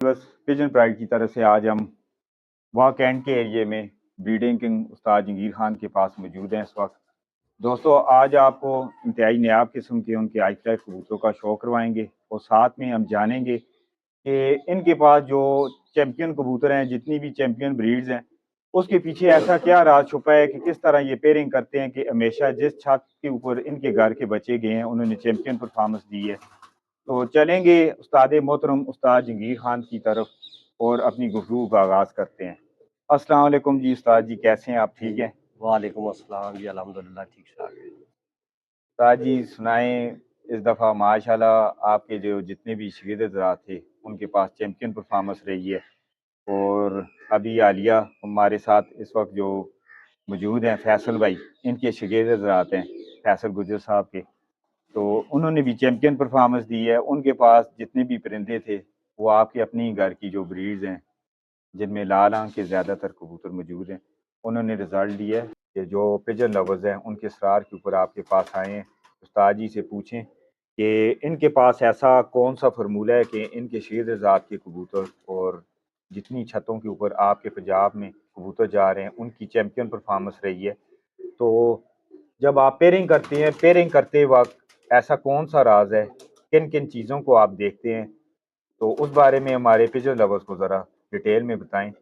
बस pigeon pride की तरफ से आज हम वहाँ कैंट के एरिए में ब्रीडिंग किंग उस्ताद जंगीर खान के पास मौजूद हैं इस वक्त। दोस्तों, आज आपको इंतहाई नायाब किस्म के उनके आई फ्लाई कबूतरों का शो करवाएंगे और साथ में हम जानेंगे कि इनके पास जो चैंपियन कबूतर हैं, जितनी भी चैंपियन ब्रीड्स हैं, उसके पीछे ऐसा क्या राज छुपा है कि किस तरह ये पेयरिंग करते हैं कि हमेशा जिस छत के ऊपर इनके घर के बच्चे गए हैं उन्होंने चैंपियन परफॉर्मेंस दी है। तो चलेंगे उस्ताद मोहतरम उस्ताद जंगीर खान की तरफ और अपनी गुफ्तगू का आगाज़ करते हैं। अस्सलाम वालेकुम जी उस्ताद जी, कैसे हैं आप? ठीक हैं? वालेकुम अस्सलाम जी, अल्हम्दुलिल्लाह ठीक ठाक है। उस्ताद जी सुनाएं, इस दफ़ा माशाल्लाह आपके जो जितने भी शागिर्द हज़रात थे उनके पास चैंपियन परफॉर्मेंस रही है। और अभी हालिया हमारे साथ इस वक्त जो मौजूद हैं फैसल भाई, इनके शागिर्द हज़रात हैं फैसल गुजर साहब के, तो उन्होंने भी चैंपियन परफॉर्मेंस दी है। उनके पास जितने भी परिंदे थे वो आपके अपनी घर की जो ब्रीड्स हैं, जिनमें लाल आंख के ज़्यादातर कबूतर मौजूद हैं, उन्होंने रिजल्ट दिया है कि जो पिजन लवर्स हैं उनके इसरार के ऊपर आपके पास आए हैं। उस्ताद जी से पूछें कि इनके पास ऐसा कौन सा फार्मूला है कि इनके शेर ज़ात के कबूतर और जितनी छतों के ऊपर आपके पंजाब में कबूतर जा रहे हैं उनकी चैंपियन परफॉर्मेंस रही है। तो जब आप पेयरिंग करते हैं, पेयरिंग करते वक्त ऐसा कौन सा राज है, किन किन चीज़ों को आप देखते हैं, तो उस बारे में हमारे पिजन लवर्स को ज़रा डिटेल में बताएं।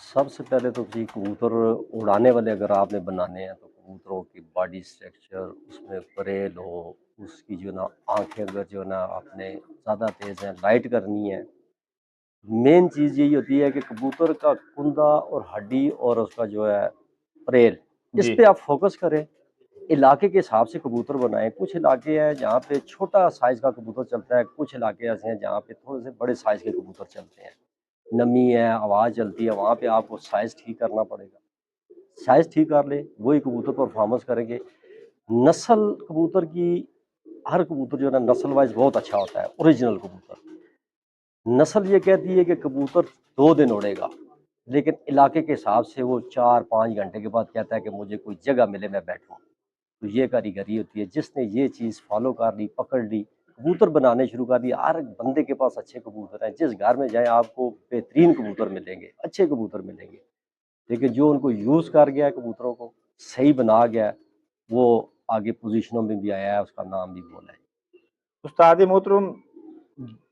सबसे पहले तो जी कबूतर उड़ाने वाले अगर आपने बनाने हैं तो कबूतरों की बॉडी स्ट्रक्चर, उसमें परेल हो, उसकी जो ना आंखें अगर जो ना आपने ज़्यादा तेज़ हैं लाइट करनी है। मेन चीज़ यही होती है कि कबूतर का कुंदा और हड्डी और उसका जो है परेल, इस जी पे आप फोकस करें। इलाके के हिसाब से कबूतर बनाएं। कुछ इलाके हैं जहाँ पे छोटा साइज़ का कबूतर चलता है, कुछ इलाके ऐसे हैं जहाँ पे थोड़े से बड़े साइज़ के कबूतर चलते हैं। नमी है, आवाज़ चलती है, वहाँ पे आपको साइज़ ठीक करना पड़ेगा। साइज़ ठीक कर ले, वही कबूतर परफॉर्मेंस करेंगे। नस्ल कबूतर की, हर कबूतर जो है ना नस्ल वाइज़ बहुत अच्छा होता है, ओरिजिनल कबूतर। नस्ल ये कहती है कि कबूतर 2 दिन उड़ेगा, लेकिन इलाके के हिसाब से वो 4-5 घंटे के बाद कहता है कि मुझे कोई जगह मिले मैं बैठूँ। तो ये कारीगरी होती है। जिसने ये चीज़ फ़ॉलो कर ली, पकड़ ली, कबूतर बनाने शुरू कर दिए। हर बंदे के पास अच्छे कबूतर हैं। जिस घर में जाएँ आपको बेहतरीन कबूतर मिलेंगे, अच्छे कबूतर मिलेंगे। लेकिन जो उनको यूज़ कर गया है कबूतरों को, सही बना गया है, वो आगे पोज़ीशनों में भी आया है, उसका नाम भी बोला है। उस्ताद मोहतरम,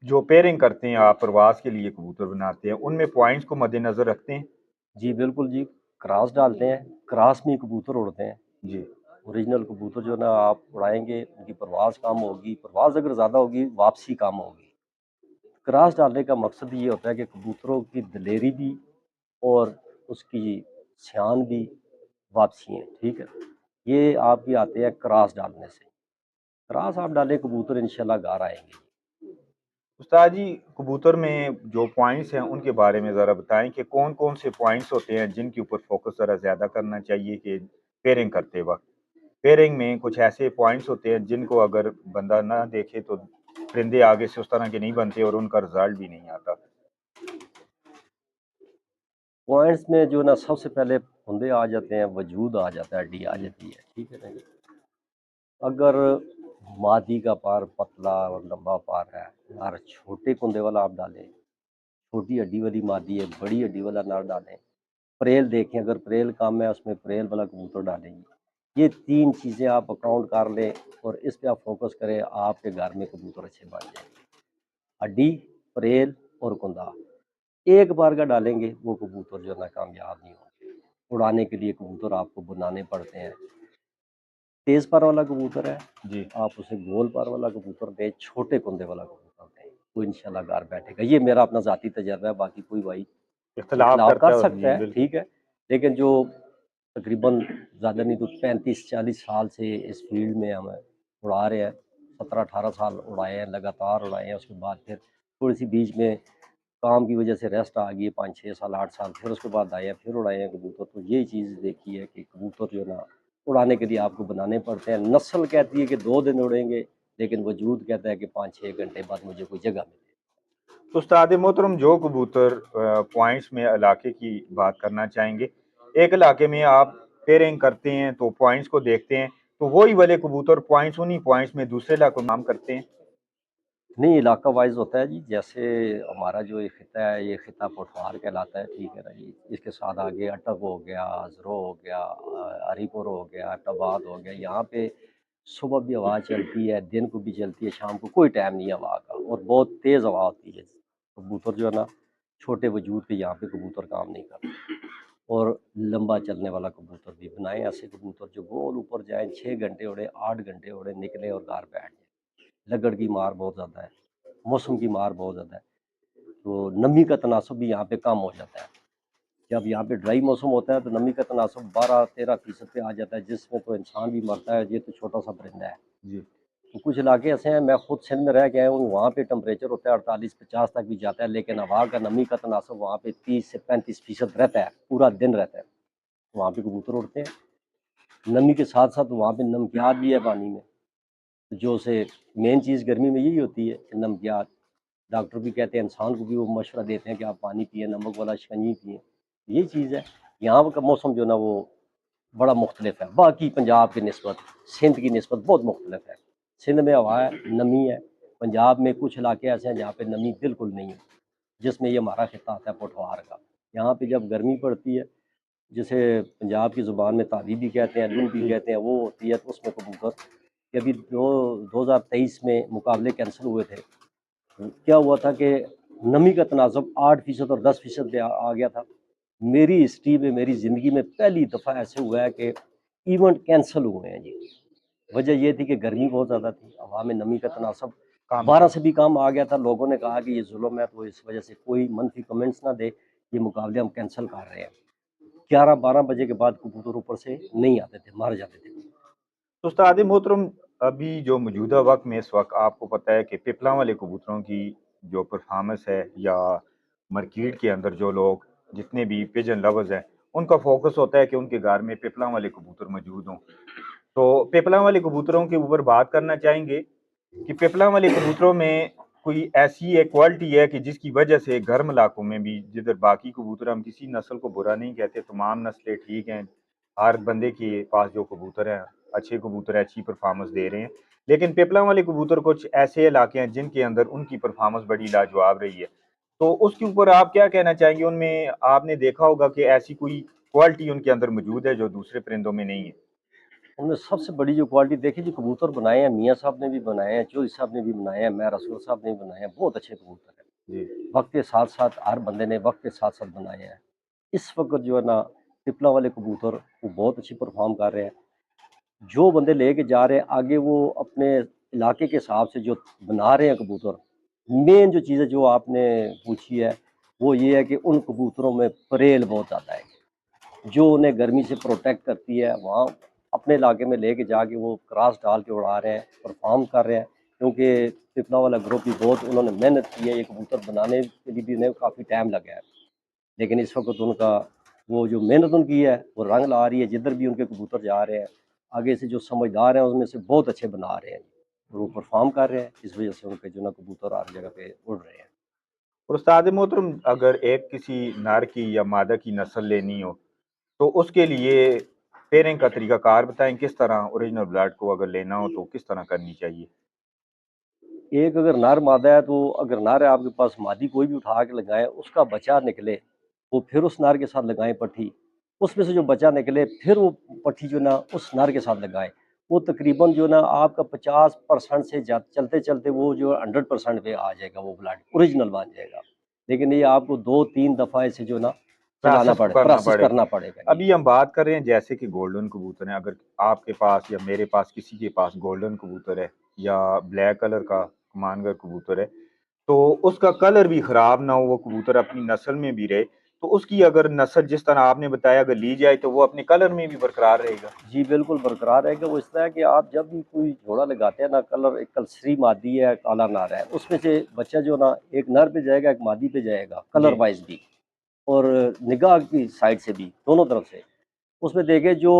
जो पेयरिंग करते हैं, आप प्रवास के लिए कबूतर बनाते हैं, उनमें पॉइंट्स को मद्देनजर रखते हैं? जी, बिल्कुल जी, क्रॉस डालते हैं, क्रॉस में ही कबूतर उड़ते हैं। जी ओरिजिनल कबूतर जो है ना आप उड़ाएँगे, उनकी परवाज़ कम होगी, परवाज़ अगर ज़्यादा होगी, वापसी कम होगी। क्रॉस डालने का मकसद ये होता है कि कबूतरों की दिलेरी भी और उसकी शान भी वापसी है, ठीक है? ये आपकी आते हैं क्रॉस डालने से। क्रॉस आप डालें कबूतर इंशाल्लाह घर आएँगे। उस्ताद जी, कबूतर में जो पॉइंट्स हैं उनके बारे में ज़रा बताएं कि कौन कौन से पॉइंट्स होते हैं जिनके ऊपर फोकस ज़रा ज़्यादा करना चाहिए कि पेयरिंग करते वक्त पेयरिंग में कुछ ऐसे पॉइंट्स होते हैं जिनको अगर बंदा ना देखे तो परिंदे आगे से उस तरह के नहीं बनते और उनका रिजल्ट भी नहीं आता। पॉइंट्स में जो ना सबसे पहले फंदे आ जाते हैं, वजूद आ जाता है, हड्डी आ जाती है, ठीक है ना जी? अगर मादी का पार पतला और लंबा पार है, और छोटे कुंदे वाला आप डालें, छोटी हड्डी वाली मादी है, बड़ी हड्डी वाला ना डालें। परेल देखें, अगर परेल कम है उसमें परेल वाला कबूतर डालेंगे। ये 3 चीज़ें आप अकाउंट कर लें और इस पे आप फोकस करें, आपके घर में कबूतर अच्छे बन जाएंगे। हड्डी, परेल और कुंदा एक बार का डालेंगे, वो कबूतर जो है ना कामयाब नहीं होंगे। उड़ाने के लिए कबूतर आपको बनाने पड़ते हैं। तेज़ पर वाला कबूतर है, जी आप उसे गोल पर वाला कबूतर दें, छोटे कुंदे वाला कबूतर दें, वो इंशाल्लाह घर बैठेगा। ये मेरा अपना ज़ाती तजर्बा है, बाकी कोई भाई इख्तलाफ इख्तलाफ कर करता है सकता जी है, बिल्कुल। ठीक है। लेकिन जो तकरीबन ज़्यादा नहीं तो 35-40 साल से इस फील्ड में हम उड़ा रहे हैं, 17-18 साल उड़ाए हैं, लगातार उड़ाए हैं। उसके बाद फिर थोड़ी सी बीच में काम की वजह से रेस्ट आ गई है, 5-6 साल 8 साल, फिर उसके बाद आए हैं, फिर उड़ाए हैं कबूतर। तो यही चीज़ देखी है कि कबूतर जो है ना उड़ाने के लिए आपको बनाने पड़ते हैं। नस्ल कहती है कि 2 दिन उड़ेंगे, लेकिन वजूद कहता है कि 5-6 घंटे बाद मुझे कोई जगह मिले। तो उस्ताद मोहतरम, जो कबूतर पॉइंट्स में इलाके की बात करना चाहेंगे, एक इलाके में आप पेयरिंग करते हैं तो पॉइंट्स को देखते हैं, तो वही वाले कबूतर पॉइंट्स उन्हीं पॉइंट्स में दूसरे इलाकों में काम करते हैं। نہیں علاقہ وائز ہوتا ہے جی، جیسے ہمارا جو یہ خطہ ہے یہ خطہ پٹوار کہلاتا ہے، ٹھیک ہے نا جی، اس کے ساتھ آگے اٹک ہو گیا، ہزرو ہو گیا، ہری پور ہو گیا، ٹباد ہو گیا، یہاں پہ صبح بھی ہوا چلتی ہے، دن کو بھی چلتی ہے، شام کو کوئی ٹائم نہیں ہے ہوا کا، اور بہت تیز ہوا ہوتی ہے، کبوتر جو ہے نا چھوٹے وجود کے یہاں پہ کبوتر کام نہیں کرتا، اور لمبا چلنے والا کبوتر بھی بنائیں ایسے کبوتر جو گول اوپر جائیں، 6 گھنٹے اڑے، 8 گھنٹے اڑے، نکلے اور گھر بیٹھ جائیں۔ لگڑ کی مار بہت زیادہ ہے، موسم کی مار بہت زیادہ ہے، تو نمی کا تناسب بھی یہاں پہ کم ہو جاتا ہے۔ جب یہاں پہ ڈرائی موسم ہوتا ہے تو نمی کا تناسب 12-13% پہ آ جاتا ہے، جس میں تو انسان بھی مرتا ہے، یہ تو چھوٹا سا پرندہ ہے۔ جی تو کچھ علاقے ایسے ہیں، میں خود سندھ میں رہ کے آیا ہوں، وہاں پہ ٹمپریچر ہوتا ہے 48-50 تک بھی جاتا ہے، لیکن ہوا کا نمی کا تناسب وہاں پہ 30 سے 35% رہتا ہے، پورا دن رہتا ہے، وہاں پہ کبوتر اڑتے ہیں۔ نمی کے ساتھ ساتھ وہاں پہ نمکیات بھی ہے پانی میں، جو سے مین چیز گرمی میں یہی ہوتی ہے کہ نمکیات، ڈاکٹر بھی کہتے ہیں، انسان کو بھی وہ مشورہ دیتے ہیں کہ آپ پانی پئیں، نمک والا شکنجی پئیں، یہ چیز ہے۔ یہاں کا موسم جو ہے نا وہ بڑا مختلف ہے، باقی پنجاب کی نسبت، سندھ کی نسبت بہت مختلف ہے۔ سندھ میں ہوا ہے، نمی ہے، پنجاب میں کچھ علاقے ایسے ہیں جہاں پہ نمی بالکل نہیں ہے، جس میں یہ ہمارا خطہ آتا ہے پٹوار کا۔ یہاں پہ جب گرمی پڑتی ہے، جسے پنجاب کی زبان میں تابی بھی کہتے ہیں، لو بھی جی کہتے ہیں، وہ ہوتی ہے، تو اس میں کبوتر کہ ابھی 2023 میں مقابلے کینسل ہوئے تھے، کیا ہوا تھا کہ نمی کا تناسب 8% اور 10% پہ آ گیا تھا۔ میری ہسٹری میں، میری زندگی میں پہلی دفعہ ایسے ہوا ہے کہ ایونٹ کینسل ہوئے ہیں جی۔ وجہ یہ تھی کہ گرمی بہت زیادہ تھی، ہوا میں نمی کا تناسب کام 12 تھا سے بھی کم آ گیا تھا، لوگوں نے کہا کہ یہ ظلم ہے، تو اس وجہ سے کوئی منفی کمنٹس نہ دے، یہ مقابلے ہم کینسل کر رہے ہیں۔ 11-12 بجے کے بعد کبوتر اوپر سے نہیں آتے تھے، مر جاتے تھے۔ تو استاد محترم، ابھی جو موجودہ وقت میں اس وقت آپ کو پتہ ہے کہ پپلا والے کبوتروں کی جو پرفارمنس ہے، یا مارکیٹ کے اندر جو لوگ جتنے بھی پجن لورز ہیں ان کا فوکس ہوتا ہے کہ ان کے گھر میں پپلا والے کبوتر موجود ہوں، تو پپلا والے کبوتروں کے اوپر بات کرنا چاہیں گے کہ پپلا والے کبوتروں میں کوئی ایسی ایک کوالٹی ہے کہ جس کی وجہ سے گرم علاقوں میں بھی، جدھر باقی کبوتر، ہم کسی نسل کو برا نہیں کہتے، تمام نسلیں ٹھیک ہیں، ہر بندے کے پاس جو کبوتر ہیں اچھے کبوتر ہیں، اچھی پرفارمنس دے رہے ہیں، لیکن پیپلا والے کبوتر کچھ ایسے علاقے ہیں جن کے اندر ان کی پرفارمنس بڑی لاجواب رہی ہے، تو اس کے اوپر آپ کیا کہنا چاہیں گے؟ ان میں آپ نے دیکھا ہوگا کہ ایسی کوئی کوالٹی ان کے اندر موجود ہے جو دوسرے پرندوں میں نہیں ہے؟ ہم نے سب سے بڑی جو کوالٹی دیکھی، جو کبوتر بنائے ہیں، میاں صاحب نے بھی بنائے ہیں، چودھری صاحب نے بھی بنائے ہیں، میں رسول صاحب نے بھی بنائے ہیں، بہت اچھے کبوتر ہیں، جی وقت کے ساتھ ساتھ ہر بندے نے وقت کے ساتھ ساتھ بنائے ہیں۔ اس وقت جو ہے نا پپلا والے کبوتر وہ بہت اچھی پرفارم کر رہے ہیں، جو بندے لے کے جا رہے ہیں آگے، وہ اپنے علاقے کے حساب سے جو بنا رہے ہیں کبوتر، مین جو چیزیں جو آپ نے پوچھی ہے وہ یہ ہے کہ ان کبوتروں میں پریل بہت زیادہ ہے، جو انہیں گرمی سے پروٹیکٹ کرتی ہے، وہاں اپنے علاقے میں لے کے جا کے وہ کراس ڈال کے اڑا رہے ہیں، پرفارم کر رہے ہیں، کیونکہ پپلا والا گروپ بھی بہت انہوں نے محنت کی ہے، یہ کبوتر بنانے کے لیے بھی انہیں کافی ٹائم لگا ہے، لیکن اس وقت ان کا وہ جو محنت ان کی ہے وہ رنگ لا رہی ہے، جدھر بھی ان کے کبوتر جا رہے ہیں آگے سے جو سمجھدار ہیں اس میں سے بہت اچھے بنا رہے ہیں، اور وہ پرفارم کر رہے ہیں، اس وجہ سے ان کے جو نا کبوتر ہر جگہ پہ اڑ رہے ہیں۔ اور استاد محترم، اگر ایک کسی نر کی یا مادہ کی نسل لینی ہو تو اس کے لیے پیرنگ کا طریقہ کار بتائیں، کس طرح اوریجنل بلڈ کو اگر لینا ہو تو کس طرح کرنی چاہیے؟ ایک اگر نر مادہ ہے تو اگر نر ہے آپ کے پاس، مادی کوئی بھی اٹھا کے لگائیں، اس کا بچہ نکلے وہ پھر اس نر کے ساتھ لگائیں پٹھی، اس میں سے جو بچہ نکلے پھر وہ پٹھی جو نا اس نر کے ساتھ لگائیں، وہ تقریباً جو نا آپ کا 50% سے چلتے چلتے وہ جو 100% پہ آ جائے گا، وہ بلڈ اوریجنل بن جائے گا، لیکن یہ آپ کو 2-3 دفعہ اسے جو نا چلانا پروسیس پڑے، کرنا پروسیس پڑے گا۔ کرنا پڑے گا جی۔ ابھی ہم بات کر رہے ہیں جیسے کہ گولڈن کبوتر ہیں، اگر آپ کے پاس یا میرے پاس کسی کے پاس گولڈن کبوتر ہے یا بلیک کلر کا کمانگر کبوتر ہے، تو اس کا کلر بھی خراب نہ ہو، وہ کبوتر اپنی نسل میں بھی رہے، تو اس کی اگر نسل جس طرح آپ نے بتایا اگر لی جائے تو وہ اپنے کلر میں بھی برقرار رہے گا؟ جی بالکل برقرار ہے، کہ وہ اس طرح ہے کہ آپ جب بھی کوئی جوڑا لگاتے ہیں نا، کلر ایک کلسری مادی ہے، کالا نر ہے، اس میں سے بچہ جو نا ایک نر پہ جائے گا، ایک مادی پہ جائے گا، کلر جی وائز بھی اور نگاہ کی سائڈ سے بھی، دونوں طرف سے۔ اس میں دیکھیں جو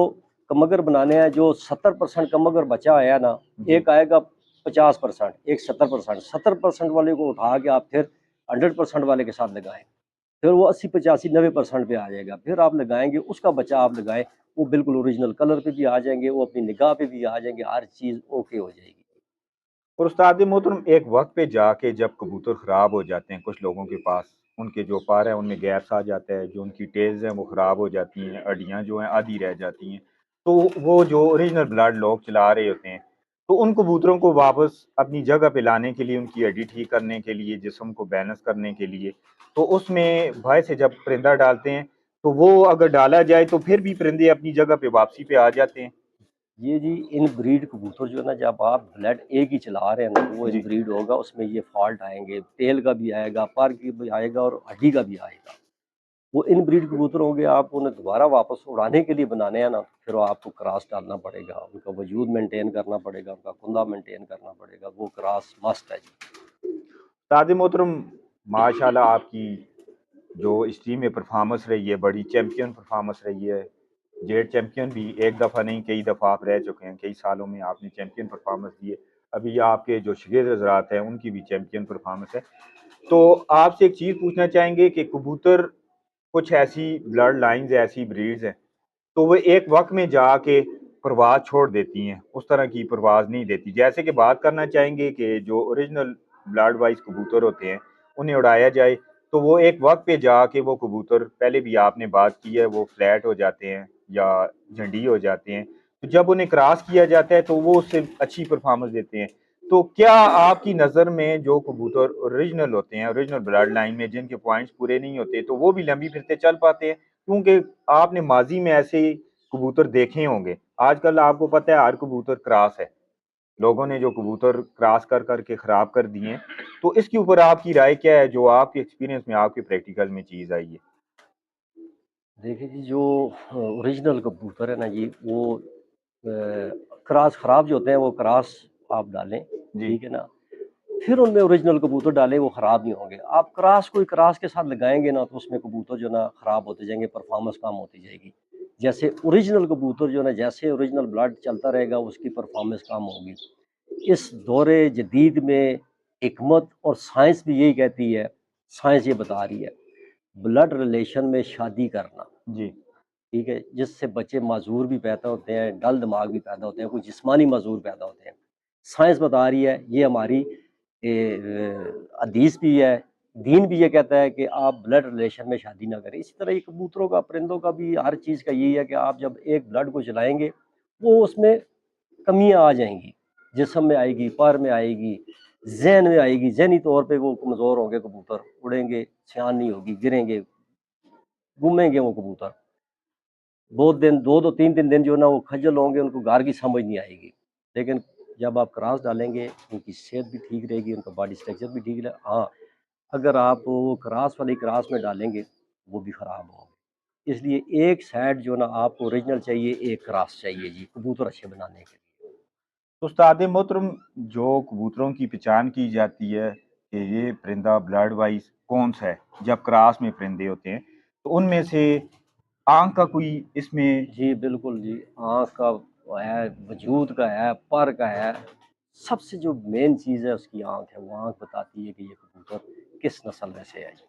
کمگر بنانے ہیں، جو 70% کمگر بچہ آیا نا، جی ایک آئے گا 50%، ایک 70%، 70% والے کو اٹھا کے آپ پھر 100% والے کے ساتھ لگائیں، پھر وہ 80-85-90% پہ آ جائے گا، پھر آپ لگائیں گے اس کا بچہ آپ لگائیں، وہ بالکل اوریجنل کلر پہ بھی آ جائیں گے، وہ اپنی نگاہ پہ بھی آ جائیں گے، ہر چیز اوکے ہو جائے گی۔ اور استاد मोहतरम एक वक्त पे जाके जब कबूतर ख़राब हो जाते हैं कुछ लोगों के पास, उनके जो पर है उनमें गैप्स आ जाता है, जो उनकी टेल्स हैं वो ख़राब हो जाती हैं, हड्डियाँ जो हैं आधी रह जाती हैं, तो वो जो ओरिजिनल ब्लड लोग चला रहे होते हैं, तो उन कबूतरों को वापस अपनी जगह पे लाने के लिए, उनकी हड्डी ठीक करने के लिए, जिस्म को बैलेंस करने के लिए, तो उसमें भय से जब परिंदा डालते हैं तो वो अगर डाला जाए तो फिर भी परिंदे अपनी जगह पे वापसी पे आ जाते हैं। ये जी इन ब्रीड कबूतर जो है ना, जब आप ब्लड एक ही चला रहे हैं ना, वो इन जी ब्रीड होगा, उसमें ये फॉल्ट आएंगे, टेल का भी आएगा, पर की भी आएगा और हड्डी का भी आएगा। वो इन ब्रीड कबूतर होंगे, आप उन्हें दोबारा वापस उड़ाने के लिए बनाने हैं ना, तो फिर आपको क्रॉस डालना पड़ेगा, उनका वजूद मेंटेन करना पड़ेगा, उनका कुंदा मेंटेन करना पड़ेगा, वो क्रॉस मस्ट है जी। उस्ताद मोहतरम माशाल्लाह आपकी जो इस टीम में परफॉर्मेंस रही है बड़ी चैम्पियन परफॉर्मेंस रही है। जेड चैम्पियन भी एक दफ़ा नहीं कई दफ़ा आप रह चुके हैं, कई सालों में आपने चैम्पियन परफॉर्मेंस दी है। अभी आपके जो शागिर्द हज़रात हैं उनकी भी चैम्पियन परफॉर्मेंस है। तो आपसे एक चीज़ पूछना चाहेंगे कि कबूतर कुछ ऐसी ब्लड लाइंस ऐसी ब्रीड्स हैं तो वो एक वक्त में जाके परवाज़ छोड़ देती हैं, उस तरह की परवाज़ नहीं देती। जैसे कि बात करना चाहेंगे कि जो ओरिजिनल ब्लड वाइज़ कबूतर होते हैं, उन्हें उड़ाया जाए, तो वो एक वक्त पे जाके वो कबूतर पहले भी आपने बात की है, वो फ्लैट हो जाते हैं या झंडी हो जाते हैं। तो जब उन्हें क्रॉस किया जाता है, तो वो उससे अच्छी परफॉर्मेंस देते हैं। तो क्या आपकी नज़र में जो कबूतर ओरिजिनल होते हैं, ओरिजिनल ब्लड लाइन में जिनके पॉइंट्स पूरे नहीं होते, तो वो भी लंबी फिरते चल पाते हैं? क्योंकि आपने माजी में ऐसे कबूतर देखे होंगे। आजकल आपको पता है हर कबूतर क्रॉस है। लोगों ने जो कबूतर क्रॉस कर करके खराब कर दिए हैं। तो इसके ऊपर आपकी राय क्या है जो आपके एक्सपीरियंस में आपके प्रैक्टिकल में चीज़ आई है? देखिए जी, जो ओरिजिनल कबूतर है ना जी, वो क्रॉस ख़राब जो होते हैं, वो क्रॉस आप डालें, जी ठीक है ना, फिर उनमें ओरिजिनल कबूतर डालें, वो ख़राब नहीं होंगे। आप क्रॉस कोई क्रॉस के साथ लगाएंगे ना, तो उसमें कबूतर जो ना ख़राब होते जाएंगे, परफॉर्मेंस कम होती जाएगी। जैसे ओरिजिनल कबूतर जो है ना, जैसे ओरिजिनल ब्लड चलता रहेगा, उसकी परफॉर्मेंस कम होगी। इस दौरे जदीद में हिकमत और साइंस भी यही कहती है, साइंस ये बता रही है, ब्लड रिलेशन में शादी करना, जी ठीक है, जिससे बच्चे माजूर भी पैदा होते हैं, डल दिमाग भी पैदा होते हैं, कुछ जिस्मानी माजूर पैदा होते हैं। साइंस बता रही है, ये हमारी हदीस भी है, दीन भी ये कहता है कि आप ब्लड रिलेशन में शादी ना करें। इसी तरह ये कबूतरों का, परिंदों का भी हर चीज़ का यही है कि आप जब एक ब्लड को चलाएंगे, वो उसमें कमियां आ जाएंगी, जिस्म में आएगी, पर में आएगी, जहन में आएगी, जहनी तौर पे वो कमज़ोर होंगे कबूतर, उड़ेंगे, सियान नहीं होगी, गिरेंगे, घूमेंगे वो कबूतर। बहुत दिन, 2-2 3-3 दिन जो है ना, वो खज्जल होंगे, उनको घर की समझ नहीं आएगी। लेकिन जब आप क्रॉस डालेंगे, उनकी सेहत भी ठीक रहेगी, उनका बॉडी स्ट्रक्चर भी ठीक रहे। हाँ, अगर आप वो क्रॉस वाली क्रॉस में डालेंगे, वो भी ख़राब होंगे। इसलिए एक साइड जो ना आपको ओरिजिनल चाहिए, एक क्रॉस चाहिए जी, कबूतर अच्छे बनाने के लिए। तो उस्ताद मोहतरम जो कबूतरों की पहचान की जाती है कि ये परिंदा ब्लड वाइज कौन सा है, जब क्रॉस में परिंदे होते हैं, तो उनमें से आंख का कोई इसमें। जी, बिल्कुल जी, आँख का है, वजूद का है, पर का है। सबसे जो मेन चीज़ है उसकी आँख है, वो आँख बताती है कि ये कबूतर किस नस्ल में से है जी।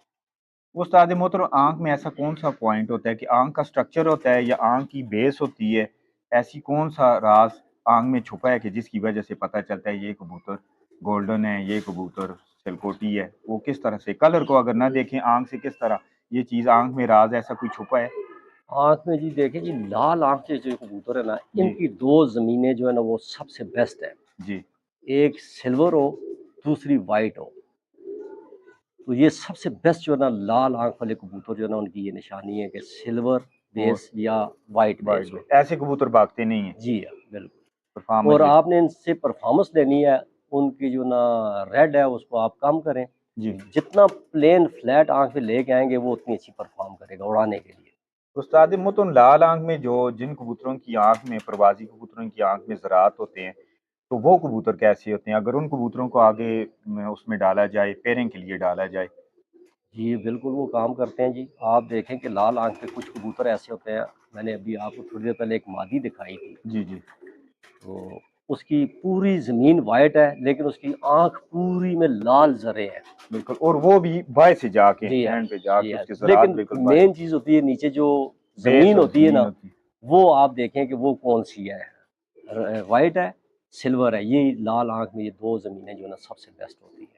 उस्ताद मोहतरम आंख में ऐसा कौन सा पॉइंट होता है कि आंख का स्ट्रक्चर होता है या आंख की बेस होती है, ऐसी कौन सा राज आंख में छुपा है कि जिसकी वजह से पता चलता है ये कबूतर गोल्डन है, ये कबूतर सिलकोटी है? वो किस तरह से कलर को अगर ना देखें आंख से, किस तरह ये चीज़ आंख में राज ऐसा कोई छुपा है? आँख में जी देखें जी, लाल आँख के जो कबूतर है ना, जी इनकी 2 ज़मीनें जो है ना, वो सबसे बेस्ट है। जी एक सिल्वर हो, दूसरी व्हाइट हो। तो ये सबसे बेस्ट जो है ना, लाल आँख वाले कबूतर जो है ना, उनकी ये निशानी है कि सिल्वर और बेस या व्हाइट बेस वाइट हो। ऐसे कबूतर भागते नहीं हैं जी हाँ, बिल्कुल। परफॉर्मेंस और देते। आपने इनसे परफॉर्मेंस लेनी है, उनकी जो ना रेड है उसको आप कम करें। जी जितना प्लेन फ्लैट आँख पे लेके आएँगे, वो उतनी अच्छी परफॉर्म करेगा उड़ाने के लिए। उस्ताद मुतन लाल आंख में जो जिन कबूतरों की आंख में प्रवासी कबूतरों की आंख में ज़रात होते हैं, तो वो कबूतर कैसे होते हैं अगर उन कबूतरों को आगे उसमें डाला जाए, पेयरिंग के लिए डाला जाए? जी, बिल्कुल वो काम करते हैं जी। आप देखें कि लाल आँख पे कुछ कबूतर ऐसे होते हैं, मैंने अभी आपको थोड़ी देर पहले एक मादी दिखाई थी, जी जी तो उसकी पूरी ज़मीन वाइट है, लेकिन उसकी आँख पूरी में लाल ज़रे हैं। बिल्कुल, और वो भी बाएं से जाके जी हाँ, हैंड पे जी जाके हाँ। उसके ज़रात लेकिन बिल्कुल बाएं, मेन चीज़ होती है नीचे जो बेस ज़मीन और होती है ज़मीन ना, होती है। वो आप देखें कि वो कौन-सी है। वाइट है سلور ہے، یہ لال آنکھ میں یہ دو زمینیں جو ہے نا سب سے بیسٹ ہوتی ہیں۔